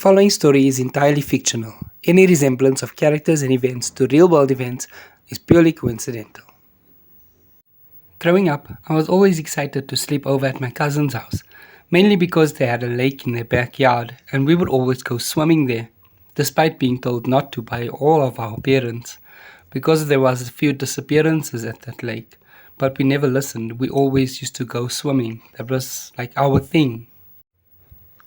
following story is entirely fictional. Any resemblance of characters and events to real-world events is purely coincidental. Growing up, I was always excited to sleep over at my cousin's house, mainly because they had a lake in their backyard and we would always go swimming there, despite being told not to by all of our parents, because there was a few disappearances at that lake. But we never listened, we always used to go swimming. That was like our thing.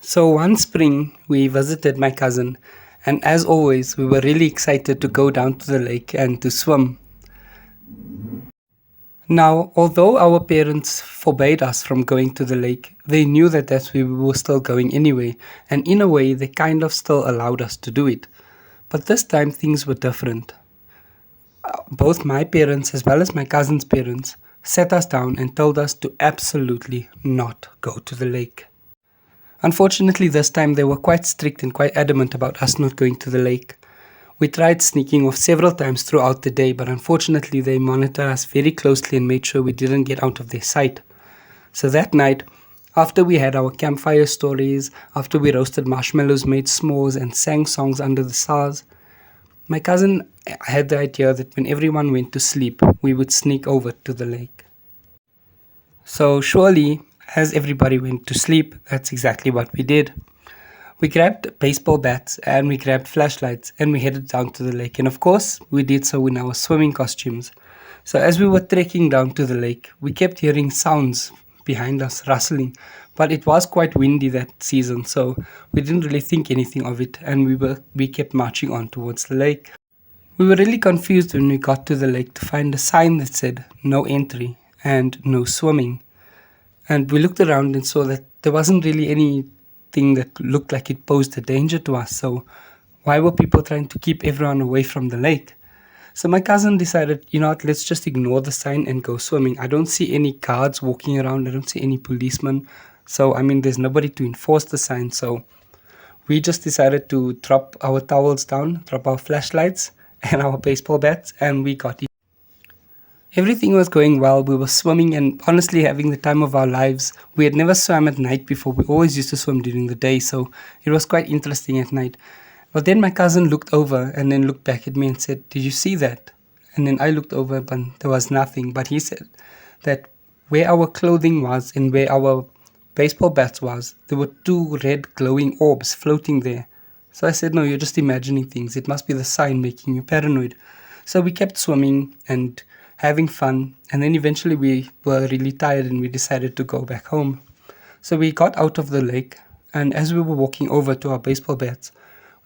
So one spring, we visited my cousin, and as always, we were really excited to go down to the lake and to swim. Now, although our parents forbade us from going to the lake, they knew that that's where we were still going anyway, and in a way, they kind of still allowed us to do it. But this time, things were different. Both my parents as well as my cousin's parents sat us down and told us to absolutely not go to the lake. Unfortunately, this time they were quite strict and quite adamant about us not going to the lake. We tried sneaking off several times throughout the day, but unfortunately they monitored us very closely and made sure we didn't get out of their sight. So that night, after we had our campfire stories, after we roasted marshmallows, made s'mores and sang songs under the stars, my cousin had the idea that when everyone went to sleep, we would sneak over to the lake. So surely, as everybody went to sleep, that's exactly what we did. We grabbed baseball bats and we grabbed flashlights and we headed down to the lake. And of course, we did so in our swimming costumes. So as we were trekking down to the lake, we kept hearing sounds behind us rustling. But it was quite windy that season, so we didn't really think anything of it, and we kept marching on towards the lake. We were really confused when we got to the lake to find a sign that said no entry and no swimming. And we looked around and saw that there wasn't really anything that looked like it posed a danger to us. So why were people trying to keep everyone away from the lake? So my cousin decided, you know what, let's just ignore the sign and go swimming. I don't see any guards walking around. I don't see any policemen. So, there's nobody to enforce the sign. So we just decided to drop our towels down, drop our flashlights and our baseball bats, and we got it. Everything was going well. We were swimming and honestly having the time of our lives. We had never swam at night before. We always used to swim during the day, so it was quite interesting at night. But then my cousin looked over and then looked back at me and said, "Did you see that?" And then I looked over, but there was nothing. But he said that where our clothing was and where our baseball bats was, there were two red glowing orbs floating there. So I said, "No, you're just imagining things. It must be the sign making you paranoid." So we kept swimming and having fun, and then eventually we were really tired and we decided to go back home. So we got out of the lake, and as we were walking over to our baseball bats,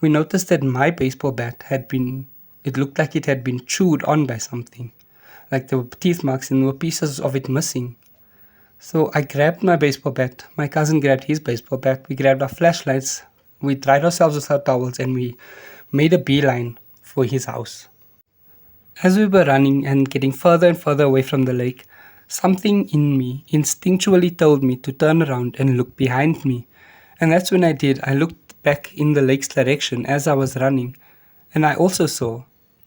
we noticed that my baseball bat it looked like it had been chewed on by something. Like there were teeth marks and there were pieces of it missing. So I grabbed my baseball bat, my cousin grabbed his baseball bat, we grabbed our flashlights, we dried ourselves with our towels, and we made a beeline for his house. As we were running and getting further and further away from the lake, something in me instinctually told me to turn around and look behind me. And that's when I did. I looked back in the lake's direction as I was running, and I also saw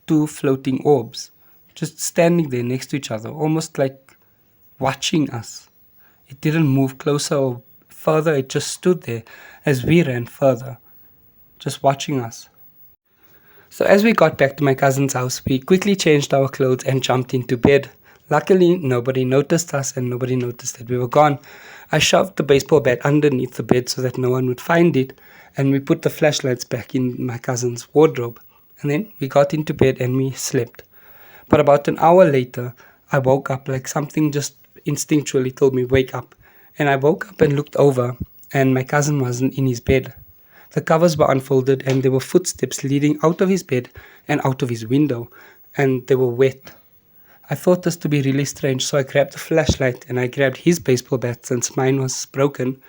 two floating orbs just standing there next to each other, almost like watching us. It didn't move closer or further, it just stood there as we ran further, just watching us. So as we got back to my cousin's house, we quickly changed our clothes and jumped into bed. Luckily, nobody noticed us and nobody noticed that we were gone. I shoved the baseball bat underneath the bed so that no one would find it, and we put the flashlights back in my cousin's wardrobe. And then we got into bed and we slept. But about an hour later, I woke up like something just instinctually told me, "Wake up." And I woke up and looked over, and my cousin wasn't in his bed. The covers were unfolded and there were footsteps leading out of his bed and out of his window, and they were wet. I thought this to be really strange, so I grabbed the flashlight and I grabbed his baseball bat since mine was broken,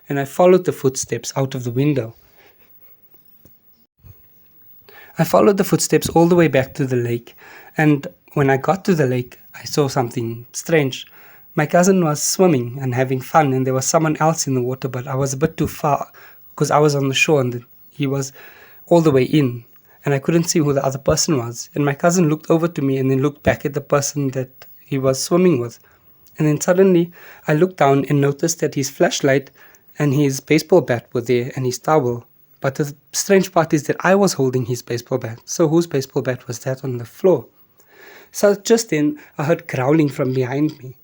and I followed the footsteps out of the window. I followed the footsteps all the way back to the lake, and when I got to the lake, I saw something strange. My cousin was swimming and having fun, and there was someone else in the water, but I was a bit too far because I was on the shore and he was all the way in, and I couldn't see who the other person was. And my cousin looked over to me and then looked back at the person that he was swimming with. And then suddenly I looked down and noticed that his flashlight and his baseball bat were there and his towel, But the strange part is that I was holding his baseball bat. So whose baseball bat was that on the floor? So just then, I heard growling from behind me,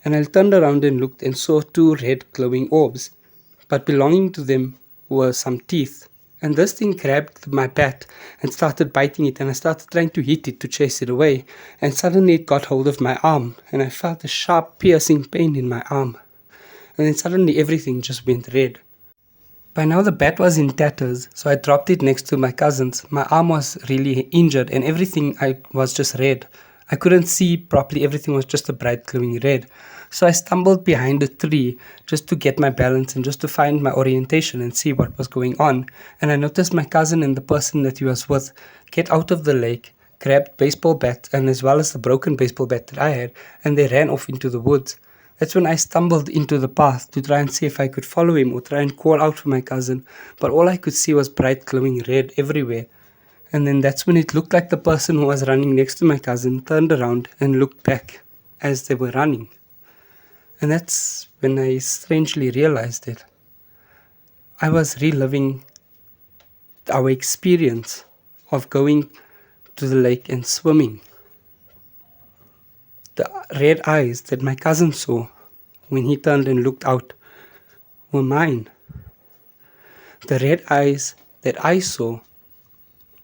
and I turned around and looked and saw two red glowing orbs, but belonging to them were some teeth. And this thing grabbed my bat and started biting it, and I started trying to hit it to chase it away, and suddenly it got hold of my arm, and I felt a sharp piercing pain in my arm. And then suddenly everything just went red. By now the bat was in tatters, so I dropped it next to my cousin's. My arm was really injured and everything I was just red. I couldn't see properly, everything was just a bright glowing red. So I stumbled behind a tree just to get my balance and just to find my orientation and see what was going on. And I noticed my cousin and the person that he was with get out of the lake, grabbed baseball bat and as well as the broken baseball bat that I had, and they ran off into the woods. That's when I stumbled into the path to try and see if I could follow him or try and call out for my cousin, but all I could see was bright glowing red everywhere. And then that's when it looked like the person who was running next to my cousin turned around and looked back as they were running. And that's when I strangely realized it. I was reliving our experience of going to the lake and swimming. The red eyes that my cousin saw when he turned and looked out were mine. The red eyes that I saw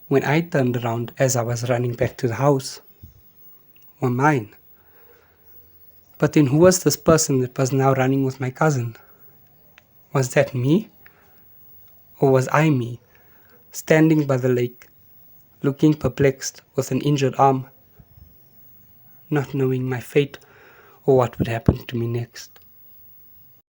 when I turned around as I was running back to the house were mine. But then who was this person that was now running with my cousin? Was that me? Or was I me, standing by the lake, looking perplexed with an injured arm, not knowing my fate or what would happen to me next?